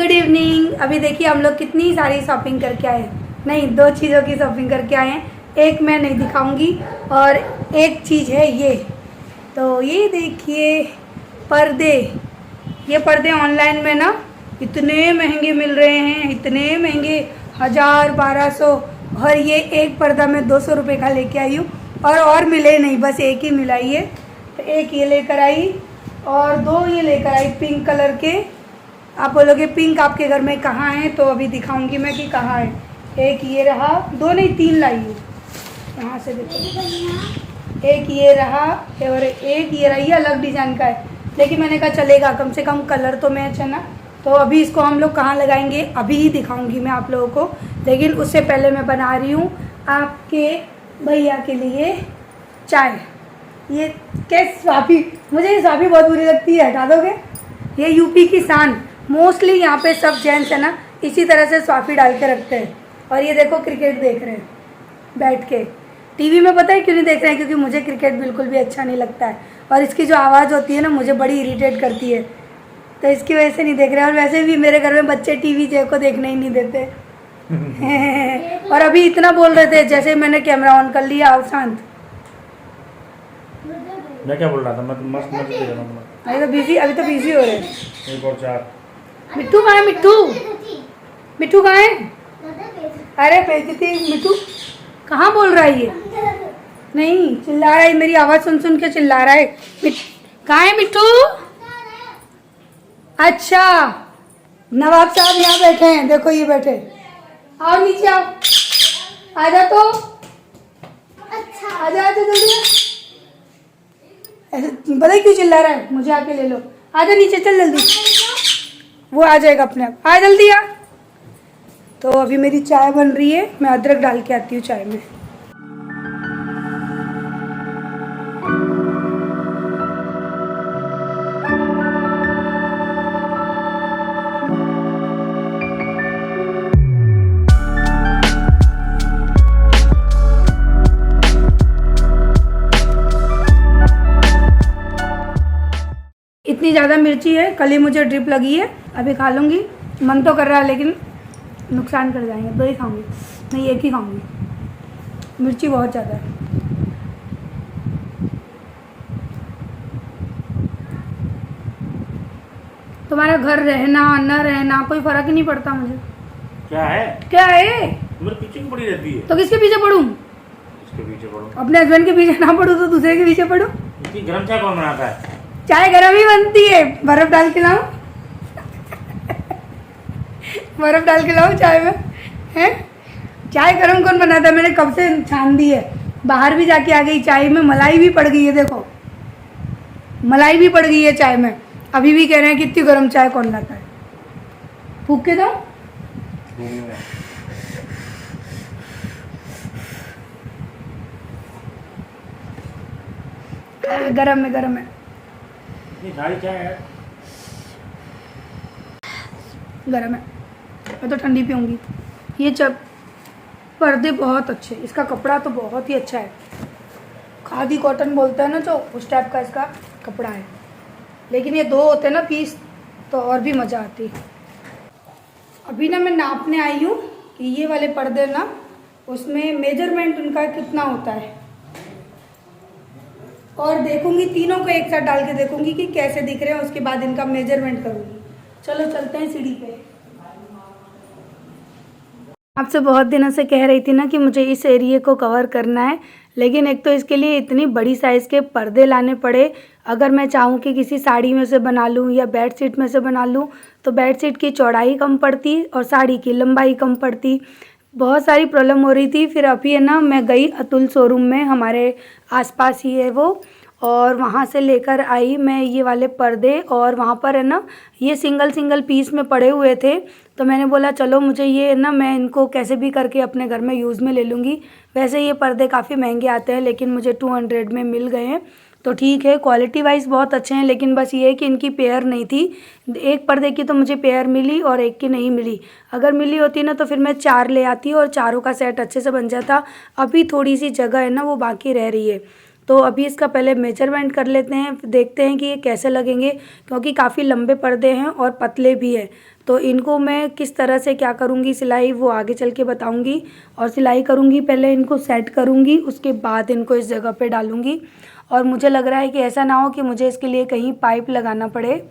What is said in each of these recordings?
Good evening. अभी देखिए हम लोग कितनी सारी शॉपिंग करके आए हैं। नहीं, 2 चीज़ों की शॉपिंग करके आए हैं। एक मैं नहीं दिखाऊंगी और एक चीज़ है ये। तो ये देखिए पर्दे। ये पर्दे ऑनलाइन में ना इतने महंगे मिल रहे हैं, इतने महंगे, 1000-1200। और ये एक पर्दा मैं 200 रुपये का लेके आई हूँ और मिले नहीं, बस एक ही मिला ये। तो एक ये लेकर आई और 2 ये लेकर आई पिंक कलर के। आप बोलोगे पिंक आपके घर में कहाँ है, तो अभी दिखाऊंगी मैं कि कहाँ है। एक ये रहा, 2 नहीं 3 लाई हूँ, यहाँ से देखो। एक ये रहा और एक ये रहा, ये अलग डिज़ाइन का है, लेकिन मैंने कहा चलेगा, कम से कम कलर तो मैच है ना। तो अभी इसको हम लोग कहाँ लगाएंगे अभी ही दिखाऊंगी मैं आप लोगों को, लेकिन उससे पहले मैं बना रही हूँ आपके भैया के लिए चाय। ये क्या स्वाफी, मुझे ये स्वाफी बहुत बुरी लगती है, हटा दोगे? ये यूपी की शान, मोस्टली यहाँ पे सब जेंट्स है ना इसी तरह से स्वाफी डाल के रखते हैं। और ये देखो क्रिकेट देख रहे हैं बैठ के। टीवी में पता है क्यों नहीं देख रहे हैं? क्योंकि मुझे क्रिकेट बिल्कुल भी अच्छा नहीं लगता है और इसकी जो आवाज़ होती है ना मुझे बड़ी इरिटेट करती है, तो इसकी वजह से नहीं देख रहे हैं। और वैसे भी मेरे घर में बच्चे टीवी को देखने ही नहीं देते। और अभी इतना बोल रहे थे जैसे मैंने कैमरा ऑन कर लिया, आओ शांत। मैं क्या बोल रहा था? मैं तो मस्त मस्त देख रहा हूँ। अभी तो बिजी हो रहे हैं। एक और 4। मिट्टू कहाँ है? मिट्टू कहाँ है? अरे बेइज्जती, मिट्टू कहाँ बोल रहा है ये? नहीं, चिल्ला रहा है, मेरी आवाज़ सुन सुन के चिल्ला रहा है। कहाँ है मिट्टू? अच्छा, नवाब साहब यहाँ बैठे हैं, देखो ये बैठे। आओ नीचे आओ, आजा तो, आजा जल्दी। ऐसे पता है क्यों चिल्ला रहा है? मुझे आके ले लो, आजा नीचे, चल जल्दी। वो आ जाएगा अपने आप, आ जल्दी आ। तो अभी मेरी चाय बन रही है, मैं अदरक डाल के आती हूँ चाय में। इतनी ज़्यादा मिर्ची है, कल ही मुझे ड्रिप लगी है, अभी खा लूँगी। मन तो कर रहा है लेकिन नुकसान कर जाएंगे, 2 ही खाऊंगी, नहीं 1 ही खाऊंगी। मिर्ची बहुत ज़्यादा है। तुम्हारा घर रहना न रहना कोई फर्क ही नहीं पड़ता मुझे। क्या है? क्या है? मेरे पीछे क्यों पड़ी रहती है? तो किसके पीछे पढ़ूं? इसके पीछे पड़ो। अपने हस्बैंड के पीछे ना पढ़ूं तो दूसरे के पीछे पढ़ूं? इतनी गरम चाय कौन बनाता है? चाय गरम ही बनती है, बर्फ डाल के लाऊं? बर्फ डाल के लाऊं चाय में? हैं? चाय गरम कौन बनाता है? मैंने कब से छान दी है, बाहर भी जाके आ गई, चाय में मलाई भी पड़ गई है, देखो मलाई भी पड़ गई है चाय में। अभी भी कह रहे हैं कि इतनी गर्म चाय कौन लाता है? फूक के दो। गरम में गरम है, सारी चाय है गरम है, मैं तो ठंडी पीऊँगी। ये जब पर्दे बहुत अच्छे, इसका कपड़ा तो बहुत ही अच्छा है, खादी कॉटन बोलते हैं ना जो, उस टाइप का इसका कपड़ा है। लेकिन ये 2 होते हैं ना पीस तो और भी मज़ा आती। अभी ना मैं नापने आई हूँ कि ये वाले पर्दे ना उसमें मेजरमेंट उनका कितना होता है, और देखूंगी तीनों को एक साथ डाल के देखूंगी कि कैसे दिख रहे हैं, उसके बाद इनका मेजरमेंट करूंगी। चलो चलते हैं सीढ़ी पे। आपसे बहुत दिनों से कह रही थी ना कि मुझे इस एरिया को कवर करना है, लेकिन एक तो इसके लिए इतनी बड़ी साइज़ के पर्दे लाने पड़े। अगर मैं चाहूँ कि किसी साड़ी में से बना लूँ या बेडशीट में से बना लूँ तो बेडशीट की चौड़ाई कम पड़ती और साड़ी की लंबाई कम पड़ती, बहुत सारी प्रॉब्लम हो रही थी। फिर अभी है ना मैं गई अतुल शोरूम में, हमारे आसपास ही है वो, और वहाँ से लेकर आई मैं ये वाले पर्दे। और वहाँ पर है ना ये सिंगल पीस में पड़े हुए थे, तो मैंने बोला चलो मुझे ये ना मैं इनको कैसे भी करके अपने घर में यूज़ में ले लूँगी। वैसे ये पर्दे काफ़ी महंगे आते हैं लेकिन मुझे 200 में मिल गए हैं, तो ठीक है, क्वालिटी वाइज बहुत अच्छे हैं। लेकिन बस ये है कि इनकी पेयर नहीं थी, एक पर्दे की तो मुझे पेयर मिली और एक की नहीं मिली। अगर मिली होती ना तो फिर मैं 4 ले आती और चारों का सेट अच्छे से बन जाता। अभी थोड़ी सी जगह है ना वो बाकी रह रही है, तो अभी इसका पहले मेजरमेंट कर लेते हैं, देखते हैं कि ये कैसे लगेंगे, क्योंकि काफ़ी लंबे पर्दे हैं और पतले भी हैं। तो इनको मैं किस तरह से क्या करूँगी सिलाई वो आगे चल के बताऊँगी। और सिलाई करूँगी, पहले इनको सेट करूँगी, उसके बाद इनको इस जगह पे डालूँगी। और मुझे लग रहा है कि ऐसा ना हो कि मुझे इसके लिए कहीं पाइप लगाना पड़े,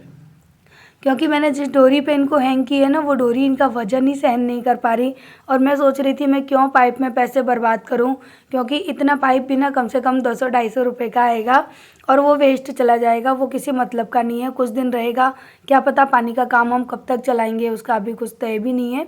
क्योंकि मैंने जिस डोरी पे इनको हैंग की है ना, वो डोरी इनका वज़न ही सहन नहीं कर पा रही। और मैं सोच रही थी मैं क्यों पाइप में पैसे बर्बाद करूं, क्योंकि इतना पाइप भी ना कम से कम 200-250 रुपये का आएगा और वो वेस्ट चला जाएगा, वो किसी मतलब का नहीं है। कुछ दिन रहेगा, क्या पता पानी का काम हम कब तक चलाएंगे, उसका अभी कुछ तय भी नहीं है।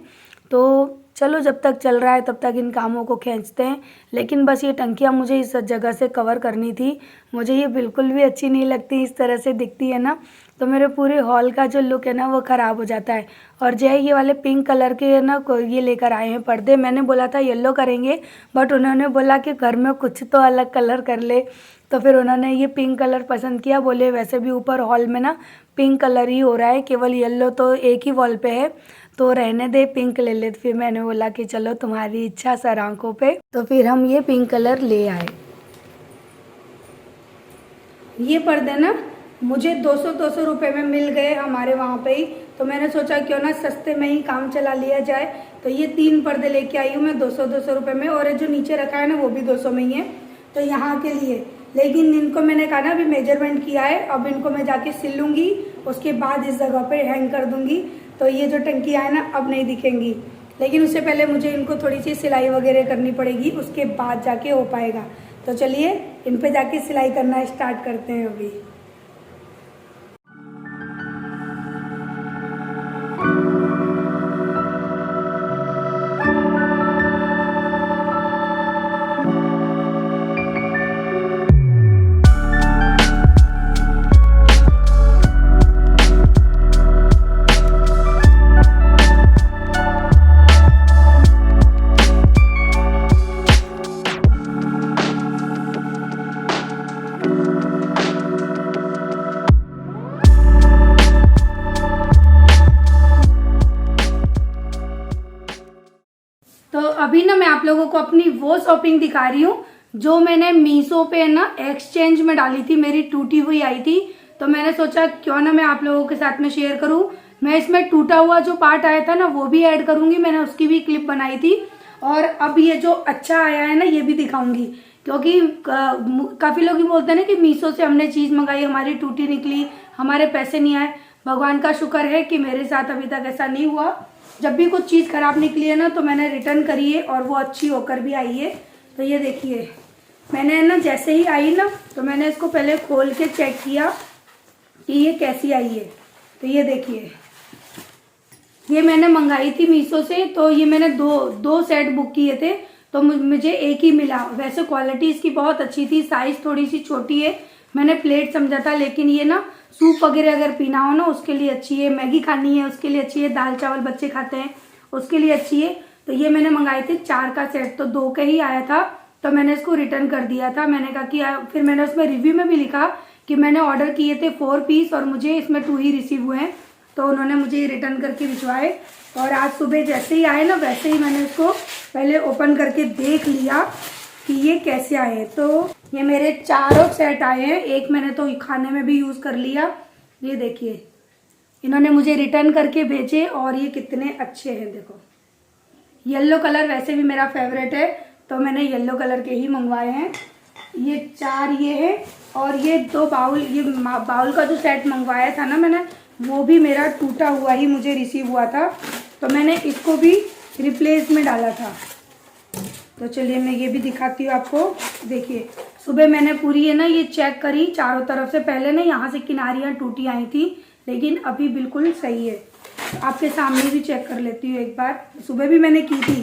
तो चलो जब तक चल रहा है तब तक इन कामों को खींचते हैं। लेकिन बस ये टंकियाँ मुझे इस जगह से कवर करनी थी। मुझे ये बिल्कुल भी अच्छी नहीं लगती, इस तरह से दिखती है ना, तो मेरे पूरे हॉल का जो लुक है ना वो ख़राब हो जाता है। और जय ये वाले पिंक कलर के ना ये लेकर आए हैं पर्दे। मैंने बोला था येलो करेंगे, बट उन्होंने बोला कि घर में कुछ तो अलग कलर कर ले, तो फिर उन्होंने ये पिंक कलर पसंद किया। बोले वैसे भी ऊपर हॉल में ना पिंक कलर ही हो रहा है, केवल येलो तो एक ही वॉल पे है, तो रहने दे, पिंक ले ले। फिर मैंने बोला कि चलो तुम्हारी इच्छा सर आंखों पे, तो फिर हम ये पिंक कलर ले आए। ये पर्दे ना मुझे 200-200 रुपये में मिल गए हमारे वहाँ पे ही, तो मैंने सोचा क्यों ना सस्ते में ही काम चला लिया जाए। तो ये 3 पर्दे लेके आई हूँ मैं 200-200 रुपये में, और जो नीचे रखा है ना वो भी 200 में ही है, तो यहाँ के लिए। लेकिन इनको मैंने कहा ना अभी मेजरमेंट किया है, अब इनको मैं जाके सिल लूँगी, उसके बाद इस जगह पे हैंग कर दूँगी। तो ये जो टंकियाँ है ना अब नहीं दिखेंगी, लेकिन उससे पहले मुझे इनको थोड़ी सी सिलाई वगैरह करनी पड़ेगी, उसके बाद जाके हो पाएगा। तो चलिए इन पे जाके सिलाई करना स्टार्ट करते हैं अभी। तो अभी ना मैं आप लोगों को अपनी वो शॉपिंग दिखा रही हूँ जो मैंने मीशो पे ना एक्सचेंज में डाली थी, मेरी टूटी हुई आई थी, तो मैंने सोचा क्यों ना मैं आप लोगों के साथ में शेयर करूँ। मैं इसमें टूटा हुआ जो पार्ट आया था ना वो भी ऐड करूँगी, मैंने उसकी भी क्लिप बनाई थी। और अब ये जो अच्छा आया है ना ये भी दिखाऊंगी, क्योंकि काफ़ी लोग ही बोलते हैं ना कि मीशो से हमने चीज़ मंगाई, हमारी टूटी निकली, हमारे पैसे नहीं आए। भगवान का शुक्र है कि मेरे साथ अभी तक ऐसा नहीं हुआ। जब भी कुछ चीज़ ख़राब निकली है ना तो मैंने रिटर्न करी है और वो अच्छी होकर भी आई है। तो ये देखिए, मैंने ना जैसे ही आई ना तो मैंने इसको पहले खोल के चेक किया कि ये कैसी आई है। तो ये देखिए, ये मैंने मंगाई थी मीशो से, तो ये मैंने दो सेट बुक किए थे, तो मुझे एक ही मिला। वैसे क्वालिटी इसकी बहुत अच्छी थी, साइज़ थोड़ी सी छोटी है, मैंने प्लेट समझा था, लेकिन ये ना सूप वगैरह अगर पीना हो ना उसके लिए अच्छी है, मैगी खानी है उसके लिए अच्छी है, दाल चावल बच्चे खाते हैं उसके लिए अच्छी है। तो ये मैंने मंगाए थे 4 का सेट, तो 2 का ही आया था, तो मैंने इसको रिटर्न कर दिया था। मैंने कहा कि फिर मैंने उसमें रिव्यू में भी लिखा कि मैंने ऑर्डर किए थे 4 पीस और मुझे इसमें 2 ही रिसीव हुए हैं, तो उन्होंने मुझे ये रिटर्न करके भिजवाए। और आज सुबह जैसे ही आए ना वैसे ही मैंने इसको पहले ओपन करके देख लिया कि ये कैसे आए। तो ये मेरे 4 सेट आए हैं, एक मैंने तो खाने में भी यूज़ कर लिया। ये देखिए, इन्होंने मुझे रिटर्न करके भेजे और ये कितने अच्छे हैं। देखो, येलो कलर वैसे भी मेरा फेवरेट है, तो मैंने येलो कलर के ही मंगवाए हैं। ये 4 ये है, और ये 2 बाउल, ये बाउल का जो सेट मंगवाया था ना मैंने, वो भी मेरा टूटा हुआ ही मुझे रिसीव हुआ था, तो मैंने इसको भी रिप्लेस में डाला था। तो चलिए मैं ये भी दिखाती हूँ आपको। देखिए, सुबह मैंने पूरी है ना ये चेक करी चारों तरफ से। पहले ना यहाँ से किनारियाँ टूटी आई थी, लेकिन अभी बिल्कुल सही है। तो आपके सामने भी चेक कर लेती हूँ एक बार, सुबह भी मैंने की थी,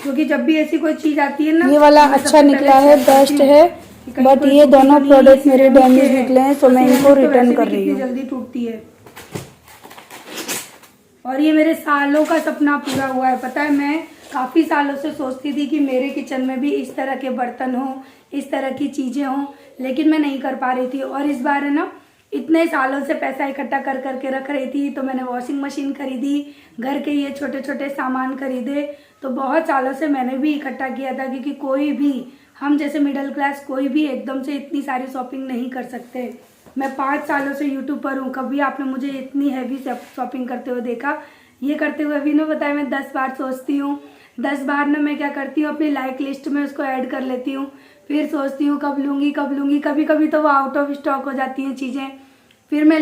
क्योंकि जब भी ऐसी कोई चीज़ आती है ना, ये वाला अच्छा निकला है, बेस्ट है, बट ये दोनों प्रोडक्ट मेरे डैमेज निकले हैं, तो मैं इनको रिटर्न कर रही हूँ। जल्दी टूटती है, और ये मेरे सालों का सपना पूरा हुआ है। पता है, मैं काफ़ी सालों से सोचती थी कि मेरे किचन में भी इस तरह के बर्तन हों, इस तरह की चीज़ें हों, लेकिन मैं नहीं कर पा रही थी। और इस बार है ना, इतने सालों से पैसा इकट्ठा कर करके रख रही थी, तो मैंने वॉशिंग मशीन खरीदी, घर के ये छोटे छोटे सामान खरीदे। तो बहुत सालों से मैंने भी इकट्ठा किया था, क्योंकि कोई भी हम जैसे मिडिल क्लास कोई भी एकदम से इतनी सारी शॉपिंग नहीं कर सकते। मैं 5 सालों से यूट्यूब पर हूँ, कभी आपने मुझे इतनी हैवी शॉपिंग करते हुए देखा? ये करते हुए अभी ने बताया मैं 10 बार सोचती हूँ, 10 बार ना मैं क्या करती हूँ अपनी लाइक लिस्ट में उसको ऐड कर लेती हूँ, फिर सोचती हूँ कब लूँगी कब लूँगी, कभी कभी तो वो आउट ऑफ स्टॉक हो जाती हैं चीज़ें, फिर मैं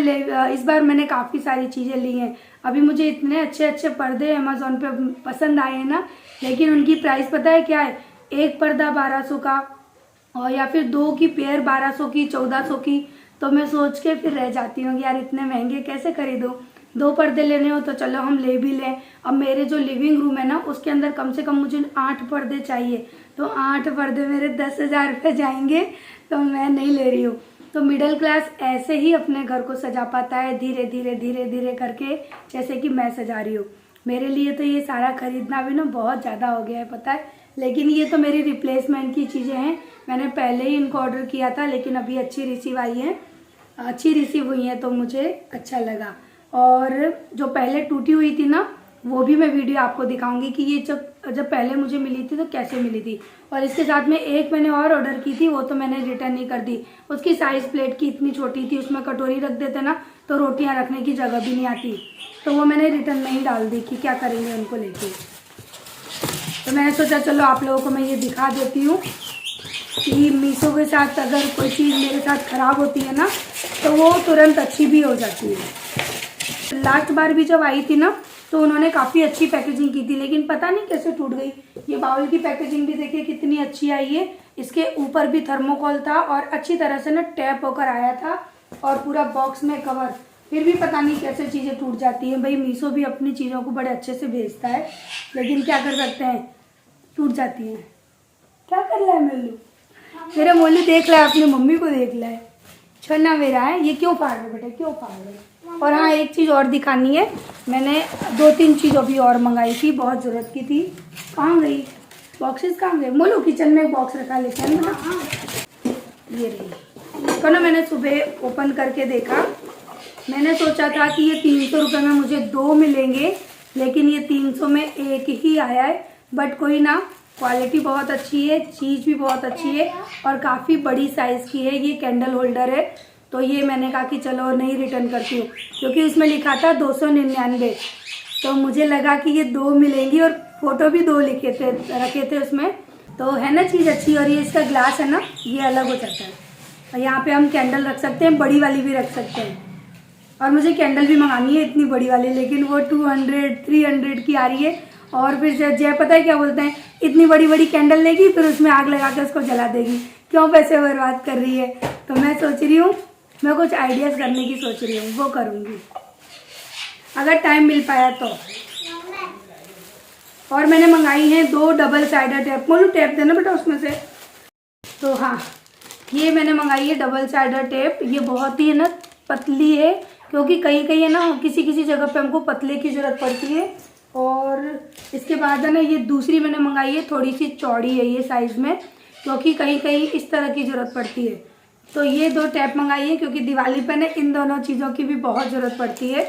इस बार मैंने काफ़ी सारी चीज़ें ली हैं। अभी मुझे इतने अच्छे अच्छे पर्दे अमेज़ॉन पे पसंद आए हैं ना, लेकिन उनकी प्राइस पता है क्या है? एक पर्दा 1200 का, और या फिर 2 की पेयर 1200 की, 1400 की। तो मैं सोच के फिर रह जाती हूँ यार इतने महंगे कैसे खरीदूँ। 2 पर्दे लेने हो तो चलो हम ले भी लें। अब मेरे जो लिविंग रूम है ना उसके अंदर कम से कम मुझे 8 पर्दे चाहिए, तो 8 पर्दे मेरे 10,000 रुपये जाएंगे, तो मैं नहीं ले रही हूँ। तो मिडिल क्लास ऐसे ही अपने घर को सजा पाता है, धीरे धीरे धीरे धीरे करके, जैसे कि मैं सजा रही हूँ। मेरे लिए तो ये सारा खरीदना भी ना बहुत ज़्यादा हो गया है पता है, लेकिन ये तो मेरी रिप्लेसमेंट की चीज़ें हैं। मैंने पहले ही इनको ऑर्डर किया था, लेकिन अभी अच्छी रिसीव आई है, अच्छी रिसीव हुई है तो मुझे अच्छा लगा। और जो पहले टूटी हुई थी ना, वो भी मैं वीडियो आपको दिखाऊंगी कि ये जब पहले मुझे मिली थी तो कैसे मिली थी। और इसके साथ में एक मैंने और ऑर्डर की थी, वो तो मैंने रिटर्न नहीं कर दी। उसकी साइज़ प्लेट की इतनी छोटी थी, उसमें कटोरी रख देते ना तो रोटियां रखने की जगह भी नहीं आती, तो वो मैंने रिटर्न में ही डाल दी कि क्या करेंगे उनको लेके। तो मैंने सोचा चलो आप लोगों को मैं ये दिखा देती हूँ कि मीशो के साथ अगर कोई चीज़ मेरे साथ ख़राब होती है ना तो वो तुरंत अच्छी भी हो जाती है। लास्ट बार भी जब आई थी ना तो उन्होंने काफ़ी अच्छी पैकेजिंग की थी, लेकिन पता नहीं कैसे टूट गई। ये बाउल की पैकेजिंग भी देखिए कितनी अच्छी आई है, इसके ऊपर भी थर्मोकोल था और अच्छी तरह से ना टैप होकर आया था और पूरा बॉक्स में कवर। फिर भी पता नहीं कैसे चीज़ें टूट जाती हैं। भाई मीशो भी अपनी चीज़ों को बड़े अच्छे से भेजता है, लेकिन क्या कर सकते हैं, टूट जाती हैं। क्या कर रहा है मेलू? मेरा मोली देख रहा है, अपनी मम्मी को देख रहा है। छन्ना मेरा है, ये क्यों फाड़ रहे बेटा, क्यों फाड़ रहे? और हाँ एक चीज़ और दिखानी है, मैंने 2-3 चीज़ अभी और मंगाई थी, बहुत ज़रूरत की थी। कहाँ गई बॉक्सेस, कहाँ गए? मोलू किचन में एक बॉक्स रखा लेते हैं ना, ये रही। तो ना मैंने सुबह ओपन करके देखा, मैंने सोचा था कि ये 300 रुपये में मुझे 2 मिलेंगे, लेकिन ये 300 में एक ही आया है। बट कोई ना, क्वालिटी बहुत अच्छी है, चीज़ भी बहुत अच्छी है और काफ़ी बड़ी साइज़ की है। ये कैंडल होल्डर है, तो ये मैंने कहा कि चलो नहीं रिटर्न करती हूँ, क्योंकि इसमें लिखा था 299, तो मुझे लगा कि ये 2 मिलेंगी और फ़ोटो भी 2 रखे थे उसमें, तो है ना चीज़ अच्छी। और ये इसका ग्लास है ना, ये अलग हो जाता है और यहाँ पे हम कैंडल रख सकते हैं, बड़ी वाली भी रख सकते हैं। और मुझे कैंडल भी मंगानी है इतनी बड़ी वाली, लेकिन वो 200-300 की आ रही है। और फिर जय पता है क्या बोलते हैं, इतनी बड़ी बड़ी कैंडल लेगी फिर उसमें आग लगा के उसको जला देगी, क्यों पैसे बर्बाद कर रही है। तो मैं सोच रही हूँ, मैं कुछ आइडियाज़ करने की सोच रही हूँ, वो करूँगी अगर टाइम मिल पाया तो। और मैंने मंगाई हैं 2 डबल साइडर टेप। बोलो टेप देना बेटा उसमें से। तो हाँ, ये मैंने मंगाई है डबल साइडर टेप। ये बहुत ही है ना पतली है, क्योंकि कहीं कहीं है ना किसी किसी जगह पे हमको पतले की ज़रूरत पड़ती है। और इसके बाद है ना ये दूसरी मैंने मंगाई है, थोड़ी सी चौड़ी है ये साइज़ में, क्योंकि कहीं कहीं इस तरह की ज़रूरत पड़ती है। तो ये 2 टैप मंगाई है, क्योंकि दिवाली पर ना इन दोनों चीज़ों की भी बहुत ज़रूरत पड़ती है।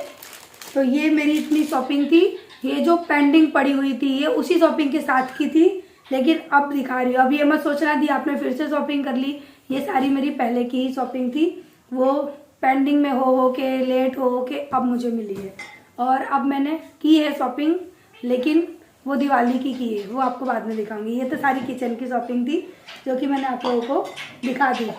तो ये मेरी इतनी शॉपिंग थी। ये जो पेंडिंग पड़ी हुई थी ये उसी शॉपिंग के साथ की थी, लेकिन अब दिखा रही हूँ। अब ये मैं सोचना दी आपने फिर से शॉपिंग कर ली, ये सारी मेरी पहले की ही शॉपिंग थी, वो पेंडिंग में हो के लेट हो के अब मुझे मिली है। और अब मैंने की है शॉपिंग, लेकिन वो दिवाली की है, वो आपको बाद में दिखाऊंगी। ये तो सारी किचन की शॉपिंग थी जो कि मैंने आप लोगों को दिखा दी।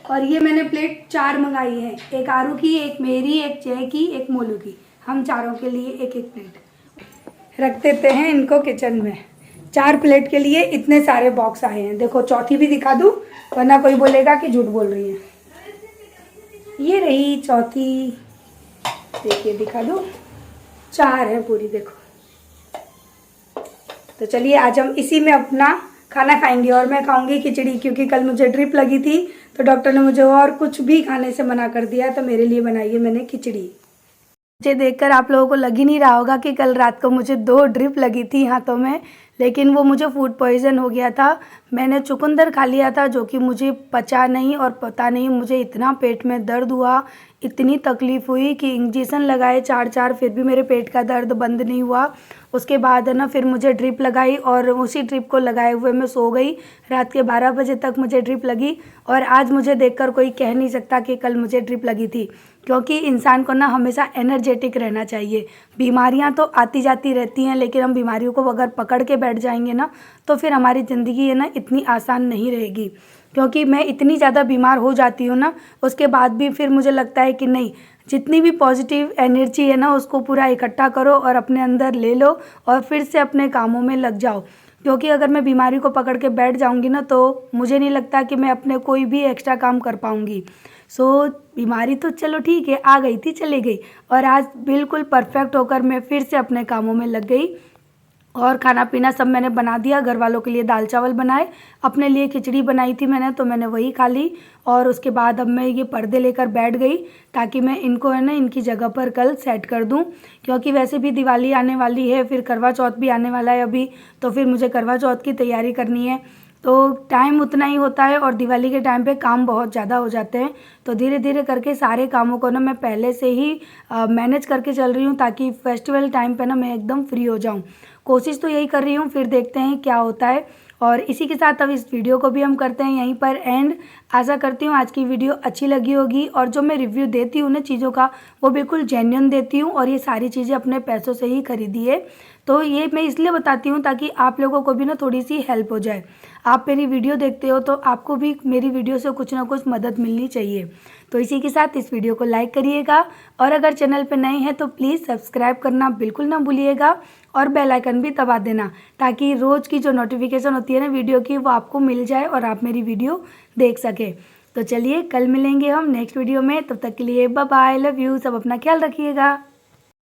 और ये मैंने प्लेट 4 मंगाई है, एक आरू की, एक मेरी, एक जय की, एक मोलू की। हम चारों के लिए एक एक प्लेट रख देते हैं इनको किचन में। 4 प्लेट के लिए इतने सारे बॉक्स आए हैं। देखो चौथी भी दिखा दूँ, वरना कोई बोलेगा कि झूठ बोल रही है। ये रही चौथी, देखिए दिखा दूँ, 4 है पूरी, देखो। तो चलिए आज हम इसी में अपना खाना खाएंगे। और मैं खाऊंगी खिचड़ी, क्योंकि कल मुझे ड्रिप लगी थी तो डॉक्टर ने मुझे और कुछ भी खाने से मना कर दिया, तो मेरे लिए बनाई है मैंने खिचड़ी। मुझे देखकर आप लोगों को लग ही नहीं रहा होगा कि कल रात को मुझे 2 ड्रिप लगी थी हाथों में, लेकिन वो मुझे फूड पॉइज़न हो गया था। मैंने चुकंदर खा लिया था जो कि मुझे पचा नहीं, और पता नहीं मुझे इतना पेट में दर्द हुआ, इतनी तकलीफ़ हुई कि इंजेक्शन लगाए 4 फिर भी मेरे पेट का दर्द बंद नहीं हुआ। उसके बाद है ना फिर मुझे ड्रिप लगाई, और उसी ड्रिप को लगाए हुए मैं सो गई। रात के 12 बजे तक मुझे ड्रिप लगी, और आज मुझे देखकर कोई कह नहीं सकता कि कल मुझे ड्रिप लगी थी, क्योंकि इंसान को ना हमेशा एनर्जेटिक रहना चाहिए। बीमारियां तो आती जाती रहती हैं, लेकिन हम बीमारियों को अगर पकड़ के बैठ जाएंगे ना तो फिर हमारी ज़िंदगी है ना इतनी आसान नहीं रहेगी। क्योंकि मैं इतनी ज़्यादा बीमार हो जाती हूँ ना, उसके बाद भी फिर मुझे लगता है कि नहीं, जितनी भी पॉजिटिव एनर्जी है ना उसको पूरा इकट्ठा करो और अपने अंदर ले लो और फिर से अपने कामों में लग जाओ। क्योंकि अगर मैं बीमारी को पकड़ के बैठ जाऊंगी ना तो मुझे नहीं लगता कि मैं अपने कोई भी एक्स्ट्रा काम कर पाऊंगी। बीमारी तो चलो ठीक है, आ गई थी चली गई, और आज बिल्कुल परफेक्ट होकर मैं फिर से अपने कामों में लग गई। और खाना पीना सब मैंने बना दिया। घर वालों के लिए दाल चावल बनाए, अपने लिए खिचड़ी बनाई थी मैंने, तो मैंने वही खा ली। और उसके बाद अब मैं ये पर्दे लेकर बैठ गई ताकि मैं इनको है ना इनकी जगह पर कल सेट कर दूं। क्योंकि वैसे भी दिवाली आने वाली है, फिर करवा चौथ भी आने वाला है अभी, तो फिर मुझे करवा चौथ की तैयारी करनी है। तो टाइम उतना ही होता है और दिवाली के टाइम पे काम बहुत ज़्यादा हो जाते हैं। तो धीरे धीरे करके सारे कामों को ना मैं पहले से ही मैनेज करके चल रही हूँ ताकि फेस्टिवल टाइम पे ना मैं एकदम फ्री हो जाऊँ। कोशिश तो यही कर रही हूँ, फिर देखते हैं क्या होता है। और इसी के साथ अब इस वीडियो को भी हम करते हैं यहीं पर एंड। आशा करती हूँ आज की वीडियो अच्छी लगी होगी, और जो मैं रिव्यू देती हूँ ना चीज़ों का वो बिल्कुल जेन्युइन देती हूँ, और ये सारी चीज़ें अपने पैसों से ही खरीदी है। तो ये मैं इसलिए बताती हूँ ताकि आप लोगों को भी ना थोड़ी सी हेल्प हो जाए। आप मेरी वीडियो देखते हो तो आपको भी मेरी वीडियो से कुछ ना कुछ मदद मिलनी चाहिए। तो इसी के साथ इस वीडियो को लाइक करिएगा, और अगर चैनल पर नए हैं तो प्लीज़ सब्सक्राइब करना बिल्कुल ना भूलिएगा, और बेल आइकन भी दबा देना ताकि रोज़ की जो नोटिफिकेशन होती है ना वीडियो की वो आपको मिल जाए और आप मेरी वीडियो देख सकें। तो चलिए कल मिलेंगे हम नेक्स्ट वीडियो में, तब तक के लिए बाय बाय, लव यू, सब अपना ख्याल रखिएगा।